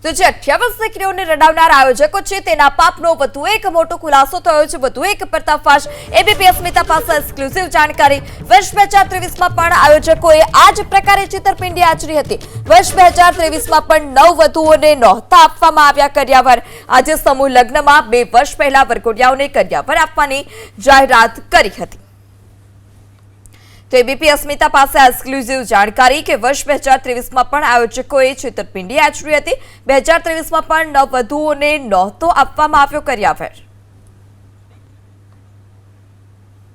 તો જે 28 દીકરીઓને રડાવનાર આયોજકો છે તેના પાપનો વધુ એક મોટો ખુલાસો થયો છે। વધુ એક પર્દાફાશ। એબીપી અસ્મિતા પાસે એક્સક્લુઝિવ જાણકારી। વર્ષ 2023માં પણ આયોજકોએ આ જ પ્રકારે છેતરપિંડી આચરી હતી। વર્ષ 2023માં પણ 9 વધુઓને નહોતા આપવામાં આવ્યા કર્યાવર। આજે સમૂહ લગ્નમાં 2 વર્ષ પહેલા વરઘોડિયાઓને કર્યાવર આપવાની જાહેરાત કરી હતી। तो एबीपी अस्मिता पास एक्सक्लूसिव जानकारी के वर्ष 2023 में आयोजकों छेतरपिंडी आचरी थी। 2023 में 9 वधुओने नहोतो आपवामां आव्यो कर्यावर।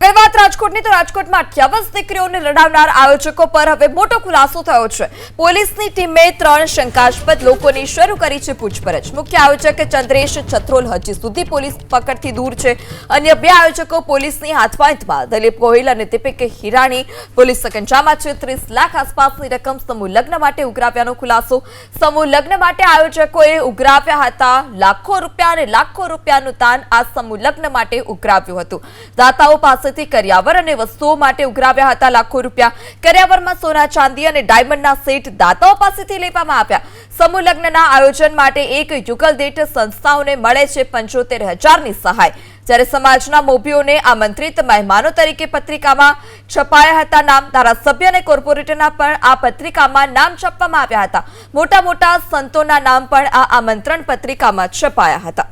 कई बात राजकोटनी तो राजकोटमां 28 दीकरीओने रडावनार आयोजकों पर हवे मोटो खुलासो थयो छे। पोलीसनी टीमे 3 शंकास्पद लोकोनी शरू करी छे पूछपरछ। मुख्य आयोजक चंद्रेश छत्रोल हजी सुधी पोलीस पकड़थी दूर छे। अन्य 2 आयोजको पोलीसनी हाथवांथमां। दिलीप गोहिल अने दीपक हिराणी पोलीस सकंजामां छे। 30 लाख आसपासनी रकम समूह लग्न माटे उघराव्यानो खुलासो। समूह लग्न माटे आयोजकोए उघराव्या हता लाखो रूपिया अने लाखो रूपियानुं दान आ समूह लग्न माटे उघराव्युं हतुं। दाताओ पासेथी કર્યાવર અને વસ્તુઓ માટે ઉઘરાવ્યા હતા લાખો રૂપિયા। કર્યાવરમાં સોના ચાંદી અને ડાયમંડના સેટ દાતાઓ પાસેથી લેવામાં આવ્યા। સમૂહ લગ્નના આયોજન માટે એક યુગલ દીઠ સંસ્થાઓને મળે છે 75,000ની સહાય। જ્યારે સમાજના મોભીઓને આમંત્રિત મહેમાનો તરીકે પત્રિકામાં છપાયા હતા નામ। ધારાસભ્ય અને કોર્પોરેટરના પણ આ પત્રિકામાં નામ છાપવામાં આવ્યા હતા। મોટા મોટા સંતોના નામ પણ આ આમંત્રણ પત્રિકામાં છપાયા હતા।